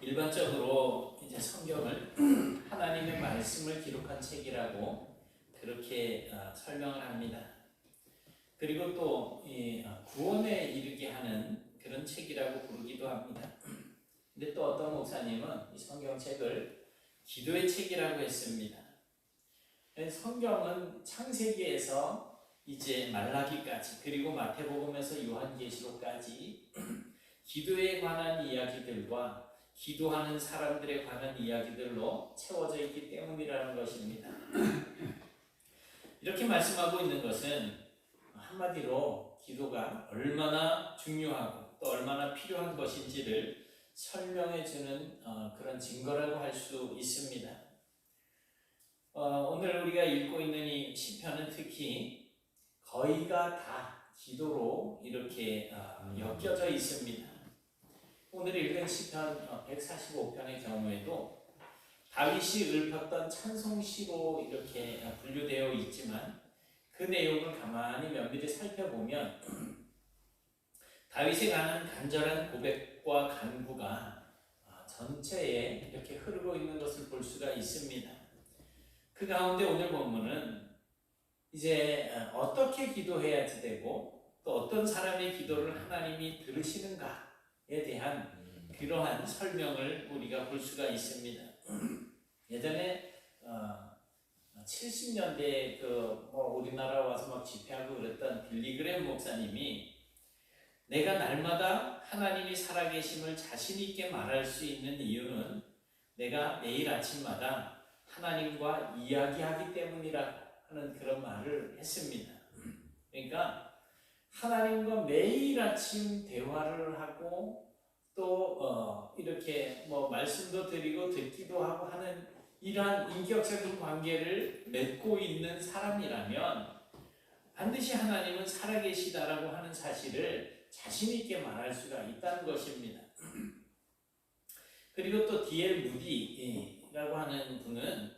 일반적으로 이제 성경을 하나님의 말씀을 기록한 책이라고 그렇게 설명을 합니다. 그리고 또 구원에 이르게 하는 그런 책이라고 부르기도 합니다. 근데 또 어떤 목사님은 이 성경책을 기도의 책이라고 했습니다. 성경은 창세기에서 이제 말라기까지 그리고 마태복음에서 요한계시록까지 기도에 관한 이야기들과 기도하는 사람들에 관한 이야기들로 채워져 있기 때문이라는 것입니다. 이렇게 말씀하고 있는 것은 한마디로 기도가 얼마나 중요하고 또 얼마나 필요한 것인지를 설명해 주는 그런 증거라고 할 수 있습니다. 오늘 우리가 읽고 있는 이 시편은 특히 거의가 다 기도로 이렇게 엮여져 있습니다. 오늘 읽은 시편 145편의 경우에도 다윗이 읊었던 찬송시로 이렇게 분류되어 있지만 그 내용을 가만히 면밀히 살펴보면 다윗에 관한 간절한 고백과 간구가 전체에 이렇게 흐르고 있는 것을 볼 수가 있습니다. 그 가운데 오늘 본문은 이제 어떻게 기도해야지 되고 또 어떤 사람의 기도를 하나님이 들으시는가에 대한 그러한 설명을 우리가 볼 수가 있습니다. 예전에 70년대에 우리나라 와서 막 집회하고 그랬던 빌리그램 목사님이 내가 날마다 하나님이 살아계심을 자신 있게 말할 수 있는 이유는 내가 매일 아침마다 하나님과 이야기하기 때문이라고 하는 그런 말을 했습니다. 그러니까 하나님과 매일 아침 대화를 하고 또 이렇게 말씀도 드리고 듣기도 하고 하는 이러한 인격적인 관계를 맺고 있는 사람이라면 반드시 하나님은 살아계시다라고 하는 사실을 자신 있게 말할 수가 있다는 것입니다. 그리고 또 D.L. 무디라고 하는 분은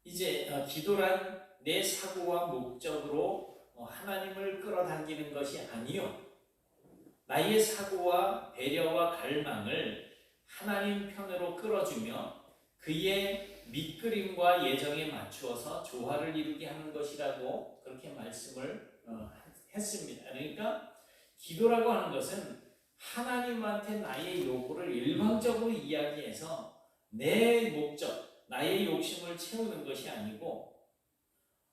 이제 기도란 내 사고와 목적으로 하나님을 끌어당기는 것이 아니요 나의 사고와 배려와 갈망을 하나님 편으로 끌어주며 그의 밑그림과 예정에 맞추어서 조화를 이루게 하는 것이라고 그렇게 말씀을 했습니다. 그러니까 기도라고 하는 것은 하나님한테 나의 요구를 일방적으로 이야기해서 내 목적, 나의 욕심을 채우는 것이 아니고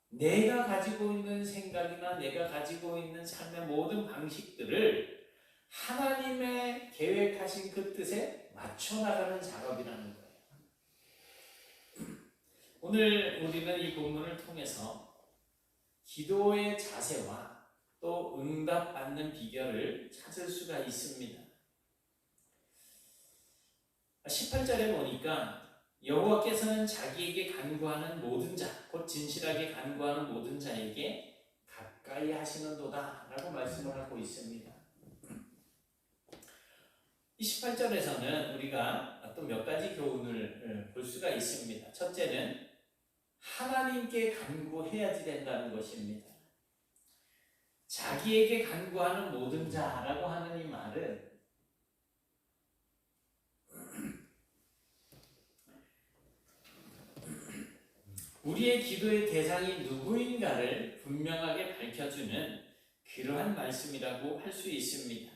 내가 가지고 있는 생각이나 내가 가지고 있는 삶의 모든 방식들을 하나님의 계획하신 그 뜻에 맞춰나가는 작업이라는 거예요. 오늘 우리는 이 본문을 통해서 기도의 자세와 또 응답받는 비결을 찾을 수가 있습니다. 18절에 보니까 여호와께서는 자기에게 간구하는 모든 자, 곧 진실하게 간구하는 모든 자에게 가까이 하시는도다 라고 말씀을 하고 있습니다. 이 18절에서는 우리가 또 몇 가지 교훈을 볼 수가 있습니다. 첫째는 하나님께 간구해야지 된다는 것입니다. 자기에게 간구하는 모든 자라고 하는 이 말은 우리의 기도의 대상이 누구인가를 분명하게 밝혀주는 그러한 말씀이라고 할 수 있습니다.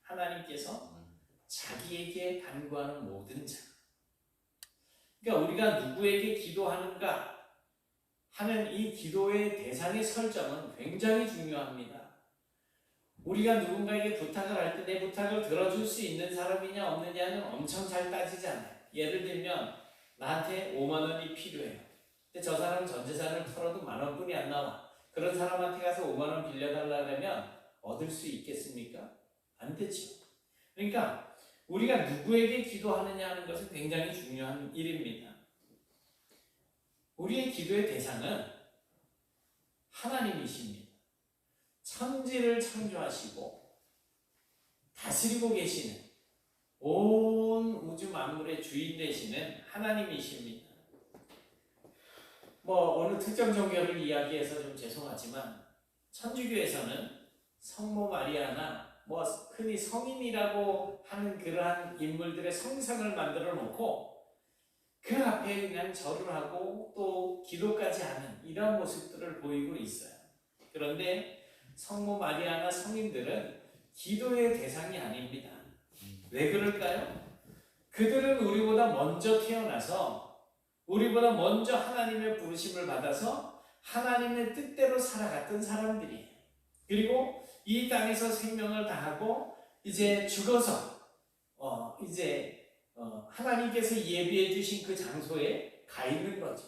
하나님께서 자기에게 간구하는 모든 자. 그러니까 우리가 누구에게 기도하는가 하는 이 기도의 대상의 설정은 굉장히 중요합니다. 우리가 누군가에게 부탁을 할 때 내 부탁을 들어줄 수 있는 사람이냐 없느냐는 엄청 잘 따지잖아요. 예를 들면 나한테 5만 원이 필요해요. 근데 저 사람은 전 재산을 털어도 10,000원뿐이 안 나와. 그런 사람한테 가서 5만 원 빌려달라면 얻을 수 있겠습니까? 안 되죠. 그러니까 우리가 누구에게 기도하느냐 하는 것은 굉장히 중요한 일입니다. 우리의 기도의 대상은 하나님이십니다. 천지를 창조하시고 다스리고 계시는 온 우주 만물의 주인 되시는 하나님이십니다. 어느 특정 종교를 이야기해서 좀 죄송하지만 천주교에서는 성모 마리아나 뭐 흔히 성인이라고 하는 그러한 인물들의 성상을 만들어 놓고 그 앞에 그냥 절을 하고 또 기도까지 하는 이런 모습들을 보이고 있어요. 그런데 성모 마리아나 성인들은 기도의 대상이 아닙니다. 왜 그럴까요? 그들은 우리보다 먼저 태어나서 우리보다 먼저 하나님의 부르심을 받아서 하나님의 뜻대로 살아갔던 사람들이에요. 그리고 이 땅에서 생명을 다하고 이제 죽어서 하나님께서 예비해 주신 그 장소에 가 있는 거죠.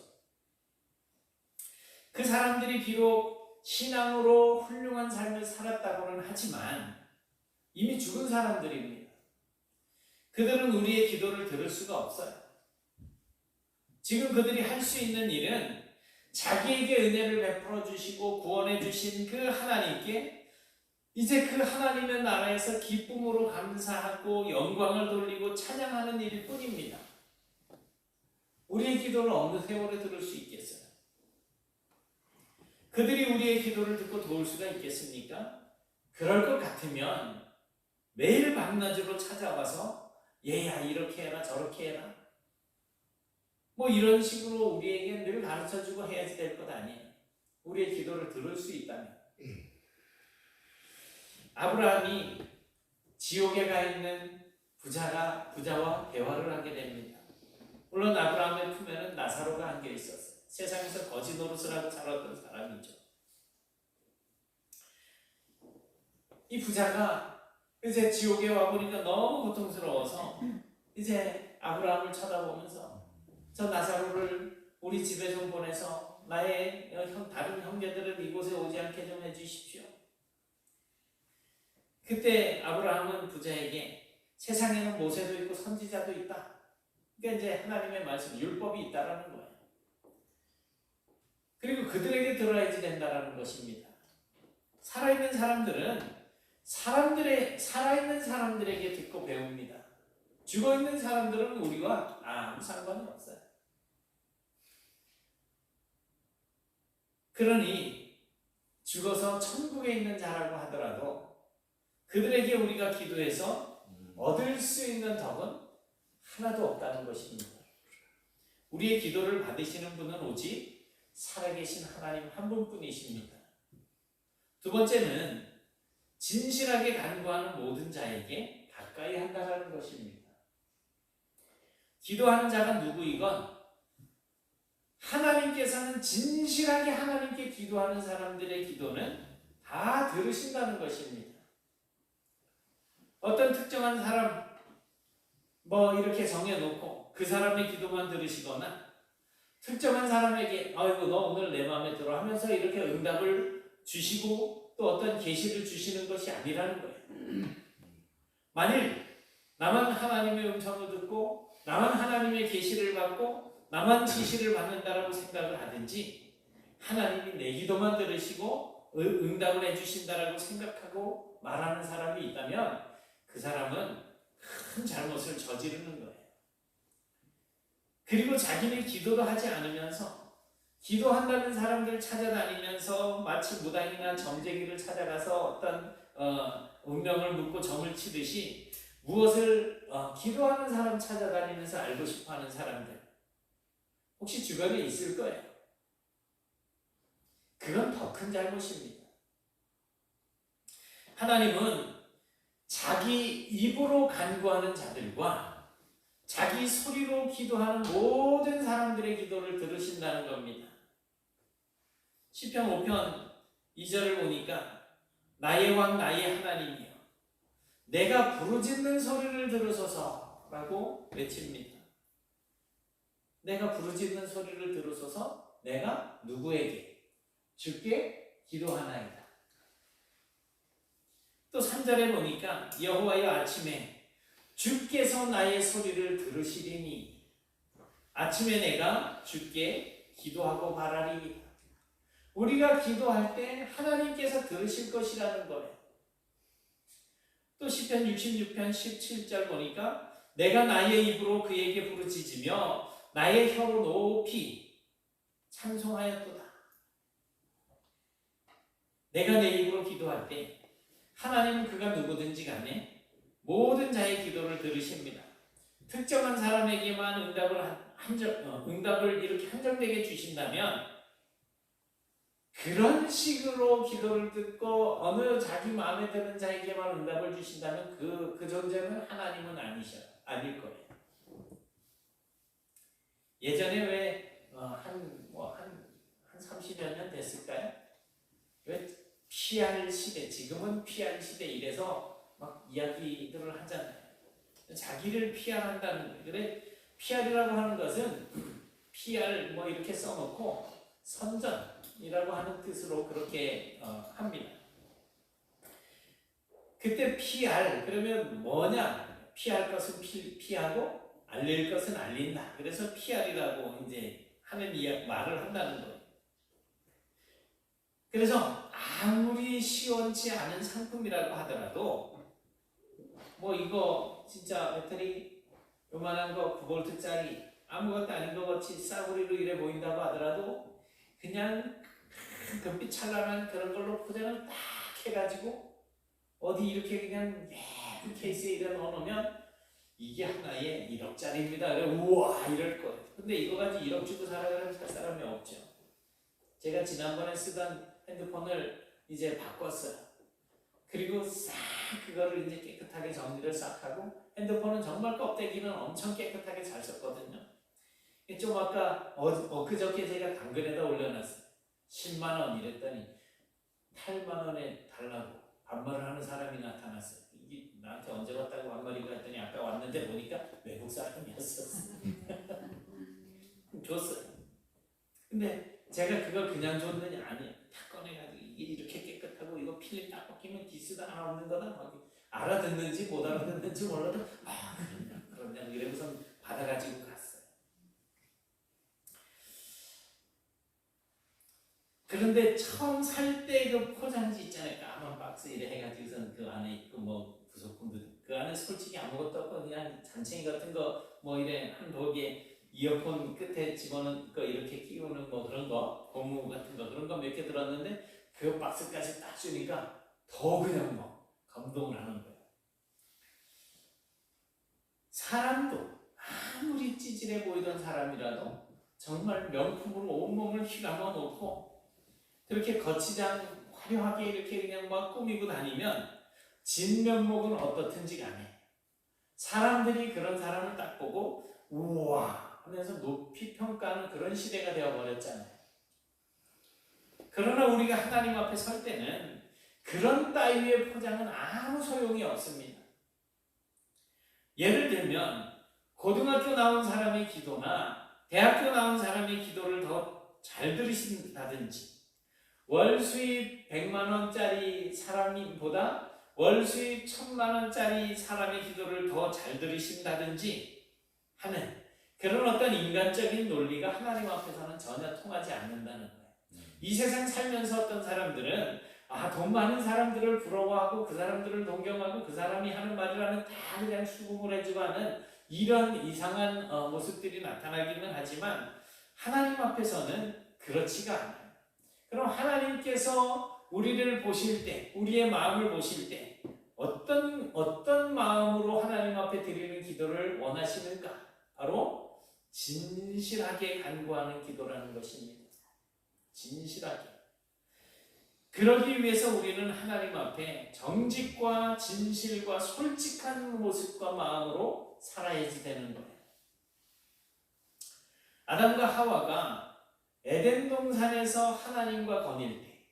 그 사람들이 비록 신앙으로 훌륭한 삶을 살았다고는 하지만 이미 죽은 사람들입니다. 그들은 우리의 기도를 들을 수가 없어요. 지금 그들이 할 수 있는 일은 자기에게 은혜를 베풀어 주시고 구원해 주신 그 하나님께 이제 그 하나님의 나라에서 기쁨으로 감사하고 영광을 돌리고 찬양하는 일일 뿐입니다. 우리의 기도를 어느 세월에 들을 수 있겠어요? 그들이 우리의 기도를 듣고 도울 수가 있겠습니까? 그럴 것 같으면 매일 밤낮으로 찾아와서 얘야 이렇게 해라 저렇게 해라 뭐 이런 식으로 우리에게 늘 가르쳐주고 해야지 될 것 아니에요. 우리의 기도를 들을 수 있다면. 아브라함이 지옥에 가 있는 부자와 대화를 하게 됩니다. 물론 아브라함의 품에는 나사로가 안겨 있었어요. 세상에서 거지 노릇을 하고 살았던 사람이죠. 이 부자가 이제 지옥에 와보니까 너무 고통스러워서 이제 아브라함을 쳐다보면서 저 나사로를 우리 집에 좀 보내서 나의 다른 형제들은 이곳에 오지 않게 좀 해주십시오. 그때 아브라함은 부자에게 세상에는 모세도 있고 선지자도 있다. 그러니까 이제 하나님의 말씀, 율법이 있다라는 거예요. 그리고 그들에게 들어야지 된다라는 것입니다. 살아있는 사람들은 살아있는 사람들에게 듣고 배웁니다. 죽어있는 사람들은 우리와 아무 상관이 없어요. 그러니 죽어서 천국에 있는 자라고 하더라도 그들에게 우리가 기도해서 얻을 수 있는 덕은 하나도 없다는 것입니다. 우리의 기도를 받으시는 분은 오직 살아계신 하나님 한 분뿐이십니다. 두 번째는 진실하게 간구하는 모든 자에게 가까이 한다는 것입니다. 기도하는 자가 누구이건 하나님께서는 진실하게 하나님께 기도하는 사람들의 기도는 다 들으신다는 것입니다. 어떤 특정한 사람 이렇게 정해놓고 그 사람의 기도만 들으시거나 특정한 사람에게 아이고 너 오늘 내 마음에 들어 하면서 이렇게 응답을 주시고 또 어떤 계시를 주시는 것이 아니라는 거예요. 만일 나만 하나님의 음성을 듣고 나만 하나님의 계시를 받고 나만 지시를 받는다라고 생각을 하든지 하나님이 내 기도만 들으시고 응답을 해주신다라고 생각하고 말하는 사람이 있다면 그 사람은 큰 잘못을 저지르는 거예요. 그리고 자기는 기도도 하지 않으면서 기도한다는 사람들을 찾아다니면서 마치 무당이나 점쟁이를 찾아가서 어떤 운명을 묻고 점을 치듯이 무엇을 기도하는 사람 찾아다니면서 알고 싶어하는 사람들 혹시 주변에 있을 거예요. 그건 더 큰 잘못입니다. 하나님은 자기 입으로 간구하는 자들과 자기 소리로 기도하는 모든 사람들의 기도를 들으신다는 겁니다. 시편 5편 2절을 보니까 나의 왕 나의 하나님이여 내가 부르짖는 소리를 들으소서 라고 외칩니다. 내가 부르짖는 소리를 들으소서 내가 누구에게? 주께 기도하나이다. 또 3절에 보니까 여호와여 아침에 주께서 나의 소리를 들으시리니 아침에 내가 주께 기도하고 바라리이다. 우리가 기도할 때 하나님께서 들으실 것이라는 거예요. 또 시편 66편 17절 보니까 내가 나의 입으로 그에게 부르짖으며 나의 혀로 높이 찬송하였도다. 내가 내 입으로 기도할 때 하나님은 그가 누구든지 간에 모든 자의 기도를 들으십니다. 특정한 사람에게만 응답을 이렇게 한정되게 주신다면 그런 식으로 기도를 듣고 어느 자기 마음에 드는 자에게만 응답을 주신다면 그 존재는 하나님은 아닐 거예요. 예전에 왜 한 30여 년 됐을까요? 왜 PR 시대, 지금은 PR 시대 이래서 막 이야기들을 하잖아요. 자기를 PR한다는 거예요. 그래, PR이라고 하는 것은 PR 뭐 이렇게 써놓고 선전이라고 하는 뜻으로 그렇게 합니다. 그때 PR 그러면 뭐냐? 피할 것은 피하고 알릴 것은 알린다. 그래서 PR이라고 이제 하는 말을 한다는 거예요. 그래서 아무리 시원치 않은 상품이라고 하더라도 뭐 이거 진짜 배터리 요만한 거 9V짜리 아무것도 아닌 것 같이 싸구리로 이래 보인다고 하더라도 그냥 금빛 찬란한 그런 걸로 포장을 딱 해가지고 어디 이렇게 그냥 예쁜 케이스에 이래 넣어놓으면 이게 하나에 1억짜리입니다. 그래 우와 이럴 거예요. 근데 이거 가지고 1억 주고 살아가는 사람이 없죠. 제가 지난번에 쓰던 핸드폰을 이제 바꿨어요. 그리고 싹 그거를 이제 깨끗하게 정리를 싹 하고 핸드폰은 정말 껍데기는 엄청 깨끗하게 잘 썼거든요. 좀 아까 엊그저께 제가 당근에다 올려놨어요. 10만 원 이랬더니 8만 원에 달라고 반말을 하는 사람이 나타났어요. 이게 나한테 언제 왔다고 반말인가 했더니 아까 왔는데 보니까 외국 사람이었었어요. 줬어요. 근데 제가 그걸 그냥 줬느냐? 아니에요. 다 꺼내가지고 이게 이렇게 깨끗하고 이거 필름 딱 벗기면 디스도 하나 없는 거다. 막 알아듣는지 못 알아듣는지 몰라도 그러냐 이러고서 받아가지고 갔어요. 그런데 처음 살 때 그 포장지 있잖아요. 까만 박스 이래 해가지고선 그 안에 있고 뭐 부속품도 그 안에 솔직히 아무것도 없고 그냥 잔챙이 같은 거 뭐 이래 한 독에 이어폰 끝에 집어넣은 거 이렇게 끼우는 뭐 그런 거 고무 같은 거 그런 거 몇 개 들었는데 그 박스까지 딱 주니까 더 그냥 뭐 감동을 하는 거예요. 사람도 아무리 찌질해 보이던 사람이라도 정말 명품으로 온몸을 휘감아 놓고 그렇게 거치장 화려하게 이렇게 그냥 막 꾸미고 다니면 진면목은 어떻든지 간에 사람들이 그런 사람을 딱 보고 우와 하면서 높이 평가하는 그런 시대가 되어버렸잖아요. 그러나 우리가 하나님 앞에 설 때는 그런 따위의 포장은 아무 소용이 없습니다. 예를 들면 고등학교 나온 사람의 기도나 대학교 나온 사람의 기도를 더 잘 들으신다든지 월 수입 100만 원짜리 사람보다 월 수입 1000만 원짜리 사람의 기도를 더 잘 들으신다든지 하는 그런 어떤 인간적인 논리가 하나님 앞에서는 전혀 통하지 않는다는 거예요. 이 세상 살면서 어떤 사람들은 돈 많은 사람들을 부러워하고 그 사람들을 동경하고 그 사람이 하는 말이라는 다 그냥 수긍을 해주고 하는 이런 이상한 모습들이 나타나기는 하지만 하나님 앞에서는 그렇지가 않아요. 그럼 하나님께서 우리를 보실 때, 우리의 마음을 보실 때 어떤 마음으로 하나님 앞에 드리는 기도를 원하시는가? 바로 진실하게 간구하는 기도라는 것입니다. 진실하게. 그러기 위해서 우리는 하나님 앞에 정직과 진실과 솔직한 모습과 마음으로 살아야지 되는 거예요. 아담과 하와가 에덴 동산에서 하나님과 거닐 때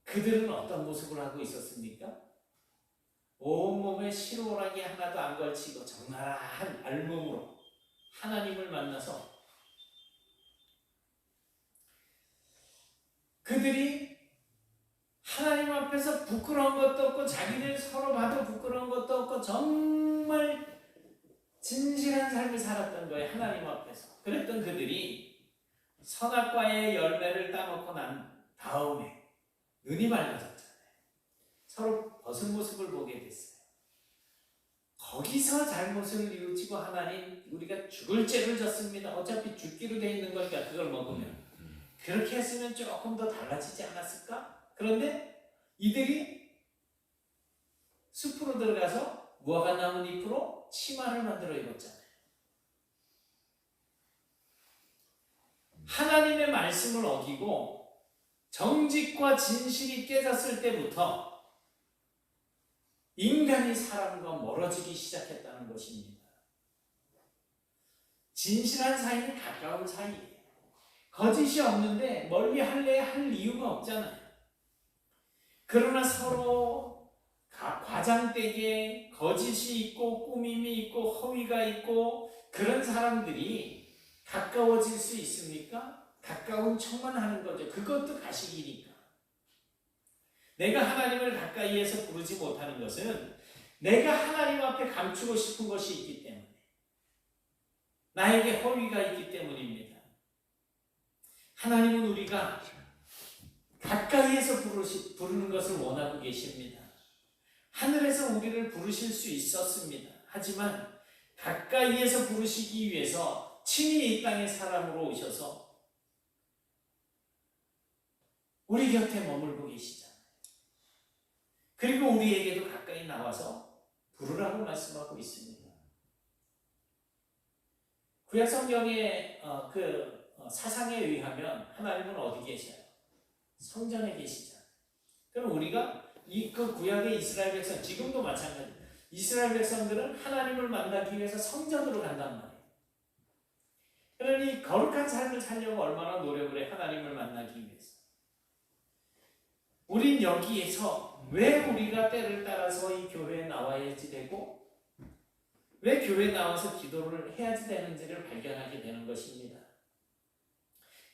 그들은 어떤 모습을 하고 있었습니까? 온몸에 실오라기 하나도 안 걸치고 적나라한 알몸으로 하나님을 만나서 그들이 하나님 앞에서 부끄러운 것도 없고 자기들 서로 봐도 부끄러운 것도 없고 정말 진실한 삶을 살았던 거예요. 하나님 앞에서. 그랬던 그들이 선악과의 열매를 따먹고 난 다음에 눈이 맑아졌잖아요. 서로 벗은 모습을 보게 됐어요. 거기서 잘못을 뉘우치고 하나님 우리가 죽을 죄를 졌습니다. 어차피 죽기로 돼 있는 거니까 그걸 먹으면 그렇게 했으면 조금 더 달라지지 않았을까? 그런데 이들이 숲으로 들어가서 무화과 나뭇잎으로 치마를 만들어 입었잖아요. 하나님의 말씀을 어기고 정직과 진실이 깨졌을 때부터 인간이 사람과 멀어지기 시작했다는 것입니다. 진실한 사이는 가까운 사이예요. 거짓이 없는데 멀리 할 이유가 없잖아요. 그러나 서로 과장되게 거짓이 있고 꾸밈이 있고 허위가 있고 그런 사람들이 가까워질 수 있습니까? 가까운 척만 하는 거죠. 그것도 가식이니까. 내가 하나님을 가까이에서 부르지 못하는 것은 내가 하나님 앞에 감추고 싶은 것이 있기 때문에, 나에게 허위가 있기 때문입니다. 하나님은 우리가 가까이에서 부르는 것을 원하고 계십니다. 하늘에서 우리를 부르실 수 있었습니다. 하지만 가까이에서 부르시기 위해서 친히 이 땅에 사람으로 오셔서 우리 곁에 머물고 계시잖아요. 그리고 우리에게도 가까이 나와서 부르라고 말씀하고 있습니다. 구약 성경의 사상에 의하면 하나님은 어디 계셔요? 성전에 계시잖아요. 그럼 우리가 그 구약의 이스라엘 백성, 지금도 마찬가지예요. 이스라엘 백성들은 하나님을 만나기 위해서 성전으로 간단 말이에요. 그러니 거룩한 삶을 살려고 얼마나 노력을 해, 하나님을 만나기 위해서. 우린 여기에서 왜 우리가 때를 따라서 이 교회에 나와야지 되고 왜 교회에 나와서 기도를 해야지 되는지를 발견하게 되는 것입니다.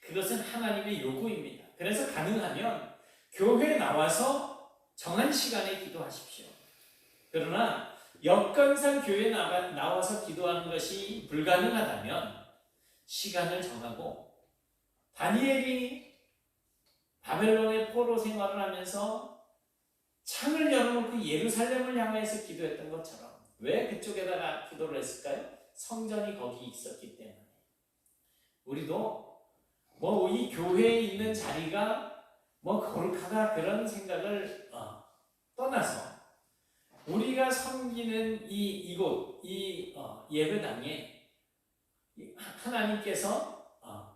그것은 하나님의 요구입니다. 그래서 가능하면 교회에 나와서 정한 시간에 기도하십시오. 그러나 여건상 교회에 나와서 기도하는 것이 불가능하다면 시간을 정하고, 다니엘이 바벨론의 포로 생활을 하면서 창을 열어놓고 예루살렘을 향해서 기도했던 것처럼, 왜 그쪽에다가 기도를 했을까요? 성전이 거기 있었기 때문에. 우리도 이 교회에 있는 자리가 거룩하다 그런 생각을 떠나서 우리가 섬기는 이곳, 예배당에 하나님께서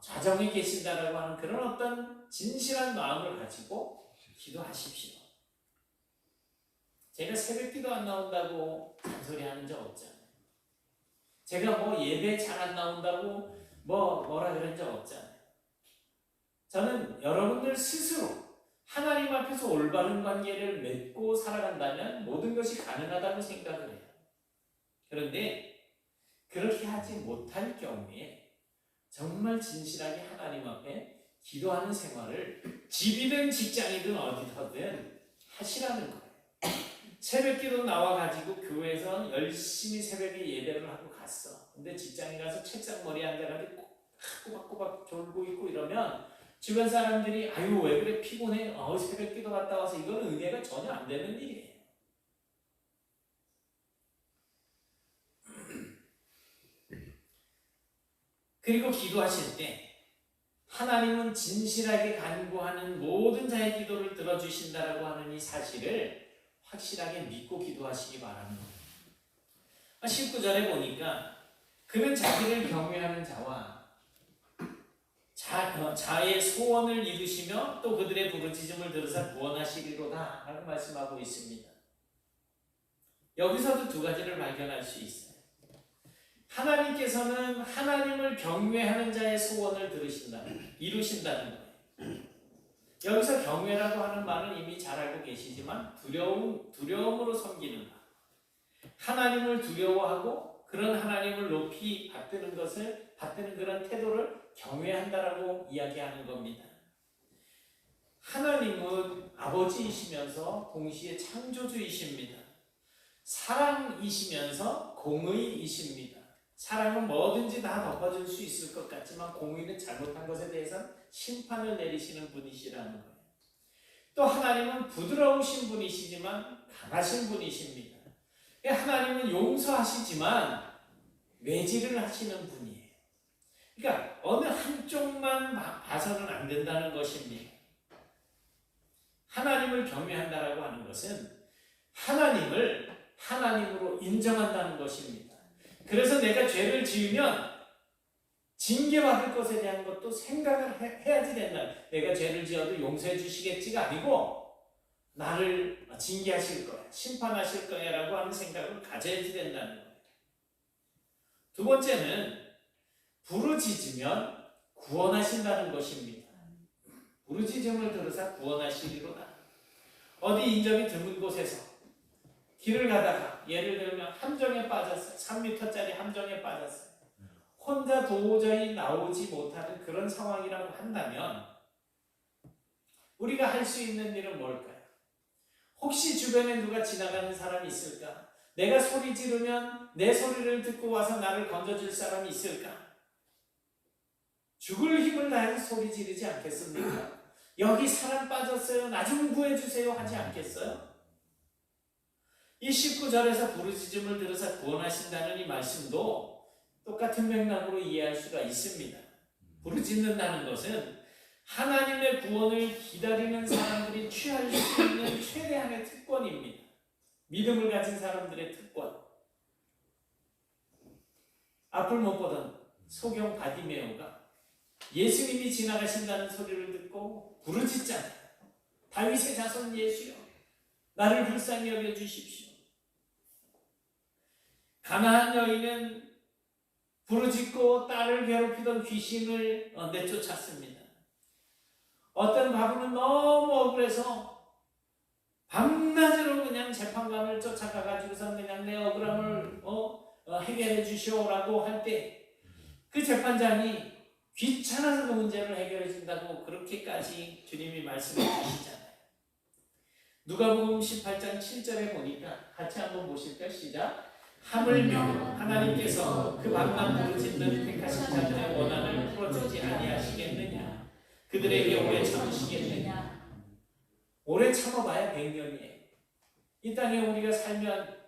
좌정에 계신다라고 하는 그런 어떤 진실한 마음을 가지고 기도하십시오. 제가 새벽 기도 안 나온다고 잔소리하는 적 없잖아요. 제가 예배 잘 안 나온다고 뭐라 그런 적 없잖아요. 저는 여러분들 스스로 하나님 앞에서 올바른 관계를 맺고 살아간다면 모든 것이 가능하다고 생각을 해요. 그런데 그렇게 하지 못할 경우에 정말 진실하게 하나님 앞에 기도하는 생활을 집이든 직장이든 어디서든 하시라는 거예요. 새벽 기도 나와가지고 교회에서 열심히 새벽에 예배를 하고 갔어. 근데 직장에 가서 책상 머리에 앉아가지고 꼬박꼬박 졸고 있고 이러면 주변 사람들이 아유 왜 그래 피곤해? 새벽 기도 갔다 와서 이거는 은혜가 전혀 안 되는 일이에요. 그리고 기도하실 때 하나님은 진실하게 간구하는 모든 자의 기도를 들어주신다라고 하는 이 사실을 확실하게 믿고 기도하시기 바랍니다. 19절에 보니까 그는 자기를 경외하는 자와 자의 소원을 이루시며 또 그들의 부르짖음을 들으사 구원하시리로다 라고 말씀하고 있습니다. 여기서도 두 가지를 발견할 수 있어요. 하나님께서는 하나님을 경외하는 자의 소원을 이루신다는 거예요. 여기서 경외라고 하는 말은 이미 잘 알고 계시지만 두려움으로 섬기는 것, 하나님을 두려워하고 그런 하나님을 높이 받드는 그런 태도를 경외한다라고 이야기하는 겁니다. 하나님은 아버지이시면서 동시에 창조주이십니다. 사랑이시면서 공의이십니다. 사랑은 뭐든지 다 덮어줄 수 있을 것 같지만 공의는 잘못한 것에 대해서 심판을 내리시는 분이시라는 거예요. 또 하나님은 부드러우신 분이시지만 강하신 분이십니다. 하나님은 용서하시지만 매질을 하시는 분이에요. 그러니까 어느 한쪽만 봐서는 안 된다는 것입니다. 하나님을 경외한다라고 하는 것은 하나님을 하나님으로 인정한다는 것입니다. 그래서 내가 죄를 지으면 징계받을 것에 대한 것도 생각을 해야지 된다. 내가 죄를 지어도 용서해 주시겠지가 아니고 나를 징계하실 거야, 심판하실 거야 라고 하는 생각을 가져야지 된다는 거예요. 두 번째는 부르짖으면 구원하신다는 것입니다. 부르짖음을 들으사 구원하시리로다. 어디 인적이 드문 곳에서 길을 가다가 예를 들면 함정에 빠졌어요. 3m짜리 함정에 빠졌어요. 혼자 도저히 나오지 못하는 그런 상황이라고 한다면 우리가 할 수 있는 일은 뭘까요? 혹시 주변에 누가 지나가는 사람이 있을까? 내가 소리 지르면 내 소리를 듣고 와서 나를 건져줄 사람이 있을까? 죽을 힘을 다해서 소리 지르지 않겠습니까? 여기 사람 빠졌어요. 나 좀 구해주세요 하지 않겠어요? 이 19절에서 부르짖음을 들으사 구원하신다는 이 말씀도 똑같은 맥락으로 이해할 수가 있습니다. 부르짖는다는 것은 하나님의 구원을 기다리는 사람들이 취할 수 있는 최대한의 특권입니다. 믿음을 가진 사람들의 특권. 앞을 못 보던 소경 바디메오가 예수님이 지나가신다는 소리를 듣고 부르짖잖아요. 다윗의 자손 예수여, 나를 불쌍히 여겨주십시오. 가나안 여인은 부르짖고 딸을 괴롭히던 귀신을 내쫓았습니다. 어떤 과부는 너무 억울해서 밤낮으로 그냥 재판관을 쫓아가가지고서 그냥 내 억울함을 해결해 주시오라고 할 때 그 재판장이 귀찮아서 그 문제를 해결해 준다고 그렇게까지 주님이 말씀해 주시잖아요. 누가복음 18장 7절에 보니까 같이 한번 보실까요? 시작. 하물며 하나님께서 그 밤낮 부르짖는 택하신 자들의 원한을 풀어주지 아니하시겠느냐? 그들에게 오래 참으시겠느냐? 오래 참아봐야 100년이에요. 이 땅에 우리가 살면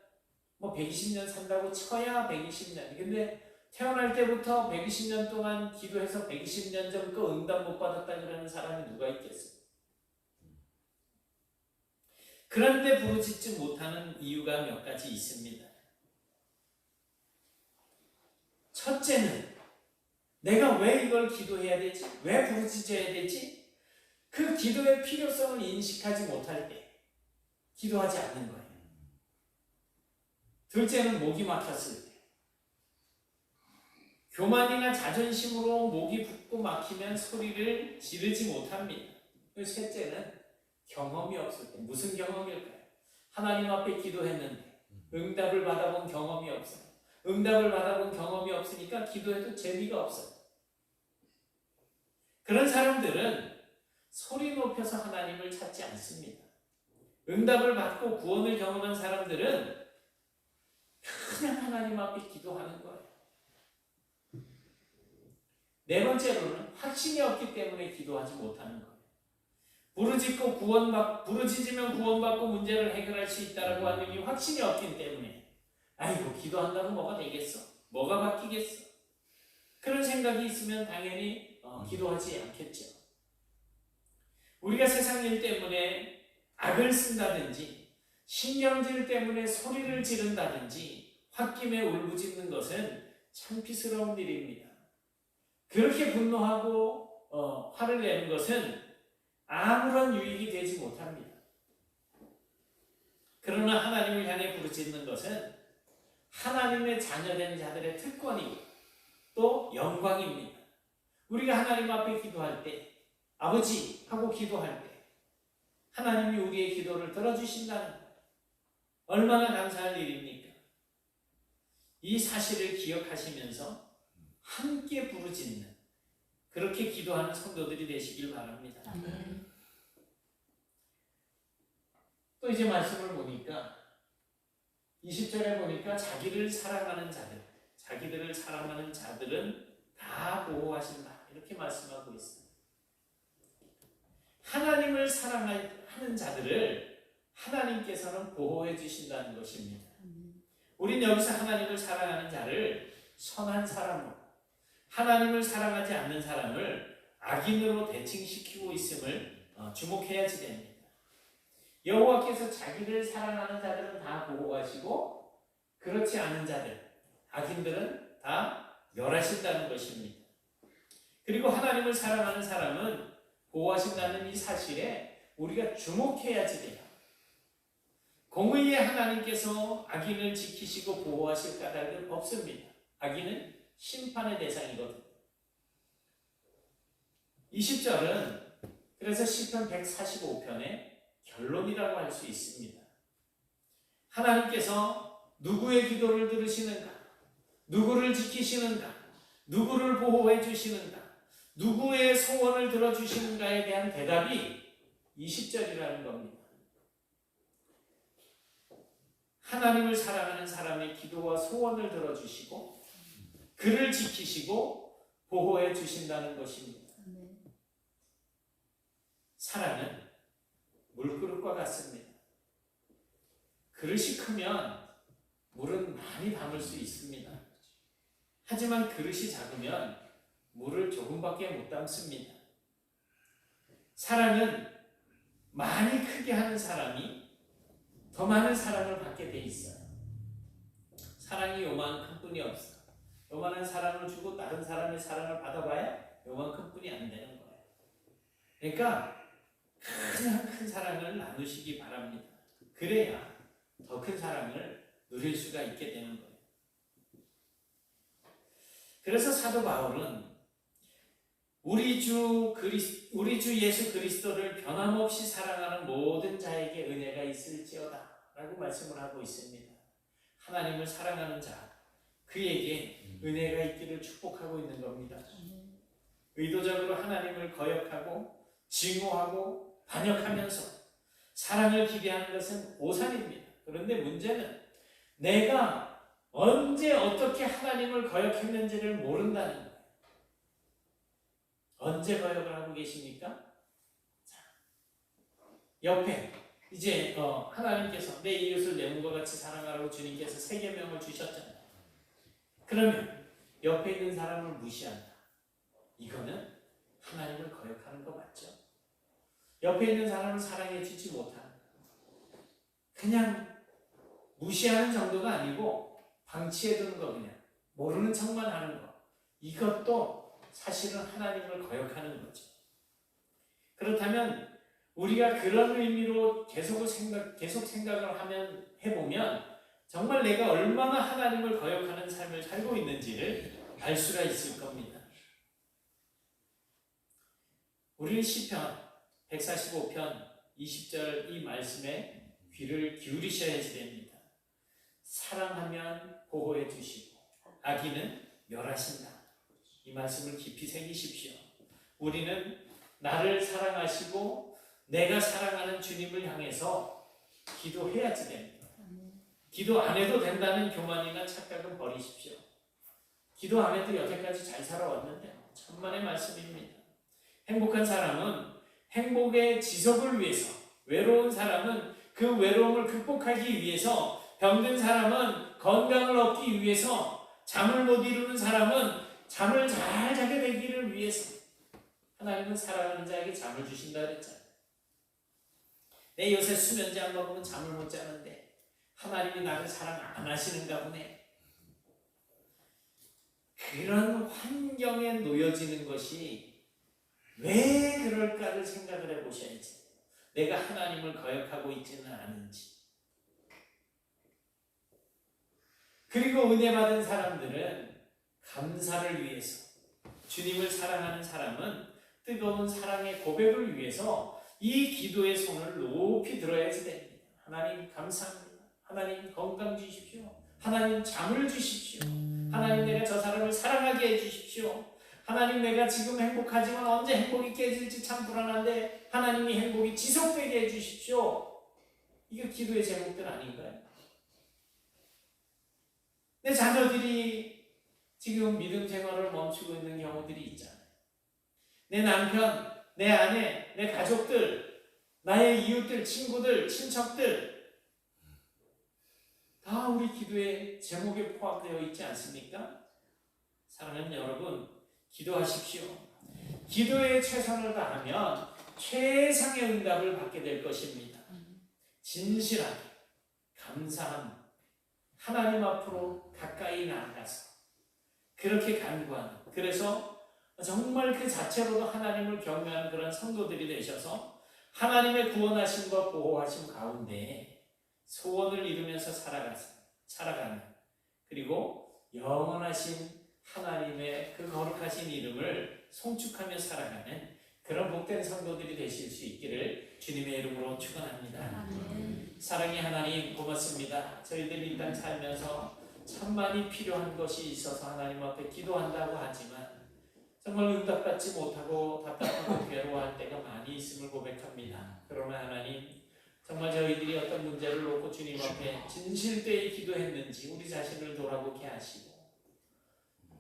120년 산다고 쳐야 120년. 근데 태어날 때부터 120년 동안 기도해서 120년 전거 응답 못 받았다 그러는 사람이 누가 있겠어요? 그런데 부르짖지 못하는 이유가 몇 가지 있습니다. 첫째는 내가 왜 이걸 기도해야 되지? 왜 부르짖어야 되지? 그 기도의 필요성을 인식하지 못할 때 기도하지 않는 거예요. 둘째는 목이 막혔을 때. 교만이나 자존심으로 목이 붓고 막히면 소리를 지르지 못합니다. 셋째는 경험이 없을 때. 무슨 경험일까요? 하나님 앞에 기도했는데 응답을 받아본 경험이 없어요. 응답을 받아본 경험이 없으니까 기도해도 재미가 없어요. 그런 사람들은 소리 높여서 하나님을 찾지 않습니다. 응답을 받고 구원을 경험한 사람들은 그냥 하나님 앞에 기도하는 거예요. 네 번째로는 확신이 없기 때문에 기도하지 못하는 거예요. 부르짖으면 구원받고 문제를 해결할 수 있다라고 하는 이 확신이 없기 때문에 아이고 기도한다고 뭐가 되겠어? 뭐가 바뀌겠어? 그런 생각이 있으면 당연히 기도하지 않겠죠. 우리가 세상 일 때문에 악을 쓴다든지 신경질 때문에 소리를 지른다든지 홧김에 울부짖는 것은 창피스러운 일입니다. 그렇게 분노하고 화를 내는 것은 아무런 유익이 되지 못합니다. 그러나 하나님을 향해 부르짖는 것은 하나님의 자녀된 자들의 특권이고 또 영광입니다. 우리가 하나님 앞에 기도할 때 아버지 하고 기도할 때 하나님이 우리의 기도를 들어주신다는 것 얼마나 감사할 일입니까? 이 사실을 기억하시면서 함께 부르짖는 그렇게 기도하는 성도들이 되시길 바랍니다. 또 이제 말씀을 보니까 20절에 보니까 자기들을 사랑하는 자들은 다 보호하신다 이렇게 말씀하고 있어요. 하나님을 사랑하는 자들을 하나님께서는 보호해 주신다는 것입니다. 우린 여기서 하나님을 사랑하는 자를 선한 사람으로, 하나님을 사랑하지 않는 사람을 악인으로 대칭시키고 있음을 주목해야지 됩니다. 여호와께서 자기를 사랑하는 자들은 다 보호하시고 그렇지 않은 자들, 악인들은 다 멸하신다는 것입니다. 그리고 하나님을 사랑하는 사람은 보호하신다는 이 사실에 우리가 주목해야지 돼요. 공의의 하나님께서 악인을 지키시고 보호하실 까닭은 없습니다. 악인은 심판의 대상이거든요. 20절은 그래서 시편 145편의 결론이라고 할 수 있습니다. 하나님께서 누구의 기도를 들으시는가? 누구를 지키시는가? 누구를 보호해 주시는가? 누구의 소원을 들어주시는가에 대한 대답이 20절이라는 겁니다. 하나님을 사랑하는 사람의 기도와 소원을 들어주시고 그를 지키시고 보호해 주신다는 것입니다. 사랑은 물그릇과 같습니다. 그릇이 크면 물은 많이 담을 수 있습니다. 하지만 그릇이 작으면 물을 조금밖에 못 담습니다. 사랑은 많이 크게 하는 사람이 더 많은 사랑을 받게 돼 있어요. 사랑이 요만큼 뿐이 없어. 요만한 사랑을 주고 다른 사람의 사랑을 받아봐야 요만큼 뿐이 안 되는 거예요. 그러니까 그냥 큰 사랑을 나누시기 바랍니다. 그래야 더 큰 사랑을 누릴 수가 있게 되는 거예요. 그래서 사도 바울은 우리 주 예수 그리스도를 변함없이 사랑하는 모든 자에게 은혜가 있을지어다 라고 말씀을 하고 있습니다. 하나님을 사랑하는 자, 그에게 은혜가 있기를 축복하고 있는 겁니다. 의도적으로 하나님을 거역하고 증오하고 반역하면서 사랑을 기대하는 것은 오산입니다. 그런데 문제는 내가 언제 어떻게 하나님을 거역했는지를 모른다는 거예요. 언제 거역을 하고 계십니까? 자, 옆에 이제 하나님께서 내 이웃을 내 몸과 같이 사랑하라고 주님께서 세 계명을 주셨잖아요. 그러면 옆에 있는 사람을 무시한다. 이거는 하나님을 거역하는 거 맞죠? 옆에 있는 사람을 사랑해 주지 못하는 거. 그냥 무시하는 정도가 아니고 방치해두는 거, 그냥 모르는 척만 하는 거. 이것도 사실은 하나님을 거역하는 거죠. 그렇다면 우리가 그런 의미로 계속 생각을 해보면 정말 내가 얼마나 하나님을 거역하는 삶을 살고 있는지를 알 수가 있을 겁니다. 우리는 시편 145편 20절 이 말씀에 귀를 기울이셔야지 됩니다. 사랑하면 보호해 주시고 악인은 멸하신다. 이 말씀을 깊이 새기십시오. 우리는 나를 사랑하시고 내가 사랑하는 주님을 향해서 기도해야지 됩니다. 기도 안 해도 된다는 교만이나 착각은 버리십시오. 기도 안 해도 여태까지 잘 살아왔는데요. 천만의 말씀입니다. 행복한 사람은 행복의 지속을 위해서, 외로운 사람은 그 외로움을 극복하기 위해서, 병든 사람은 건강을 얻기 위해서, 잠을 못 이루는 사람은 잠을 잘 자게 되기를 위해서 하나님은 사랑하는 자에게 잠을 주신다 그랬잖아요. 내 요새 수면제 안 먹으면 잠을 못 자는데 하나님이 나를 사랑 안 하시는가 보네. 그런 환경에 놓여지는 것이 왜 그럴까를 생각을 해보셔야지. 내가 하나님을 거역하고 있지는 않은지. 그리고 은혜 받은 사람들은 감사를 위해서, 주님을 사랑하는 사람은 뜨거운 사랑의 고백을 위해서 이 기도의 손을 높이 들어야지 됩니다. 하나님 감사합니다. 하나님 건강 주십시오. 하나님 잠을 주십시오. 하나님 내가 저 사람을 사랑하게 해주십시오. 하나님 내가 지금 행복하지만 언제 행복이 깨질지 참 불안한데 하나님이 행복이 지속되게 해주십시오. 이거 기도의 제목들 아닌가요? 내 자녀들이 지금 믿음 생활을 멈추고 있는 경우들이 있잖아요. 내 남편, 내 아내, 내 가족들, 나의 이웃들, 친구들, 친척들 다 우리 기도의 제목에 포함되어 있지 않습니까? 사랑하는 여러분, 기도하십시오. 기도에 최선을 다하면 최상의 응답을 받게 될 것입니다. 진실하게 감사함, 하나님 앞으로 가까이 나아가서 그렇게 간구하는, 그래서 정말 그 자체로도 하나님을 경외하는 그런 성도들이 되셔서 하나님의 구원하심과 보호하심 가운데 소원을 이루면서 살아가는, 그리고 영원하신 하나님의 그 거룩하신 이름을 송축하며 살아가는 그런 복된 성도들이 되실 수 있기를 주님의 이름으로 축원합니다. 사랑의 하나님, 고맙습니다. 저희들이 이 땅 살면서 참 많이 필요한 것이 있어서 하나님 앞에 기도한다고 하지만 정말 응답받지 못하고 답답하고 괴로워할 때가 많이 있음을 고백합니다. 그러나 하나님, 정말 저희들이 어떤 문제를 놓고 주님 앞에 진실되이 기도했는지 우리 자신을 돌아보게 하시고,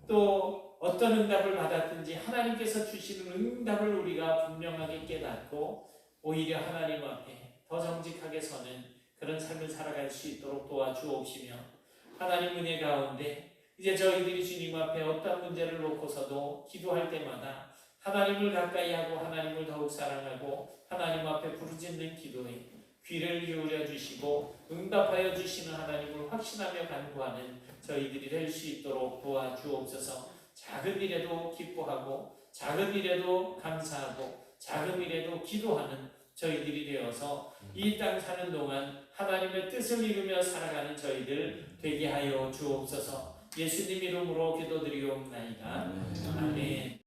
또 어떤 응답을 받았든지 하나님께서 주시는 응답을 우리가 분명하게 깨닫고 오히려 하나님 앞에 더 정직하게 서는 그런 삶을 살아갈 수 있도록 도와주옵시며, 하나님 은혜 가운데 이제 저희들이 주님 앞에 어떤 문제를 놓고서도 기도할 때마다 하나님을 가까이 하고 하나님을 더욱 사랑하고 하나님 앞에 부르짖는 기도에 귀를 기울여 주시고 응답하여 주시는 하나님을 확신하며 간구하는 저희들이 될 수 있도록 도와주옵소서. 작은 일에도 기뻐하고 작은 일에도 감사하고 작은 일에도 기도하는 저희들이 되어서 이 땅 사는 동안 하나님의 뜻을 이루며 살아가는 저희들 되게 하여 주옵소서. 예수님 이름으로 기도드리옵나이다. 아멘.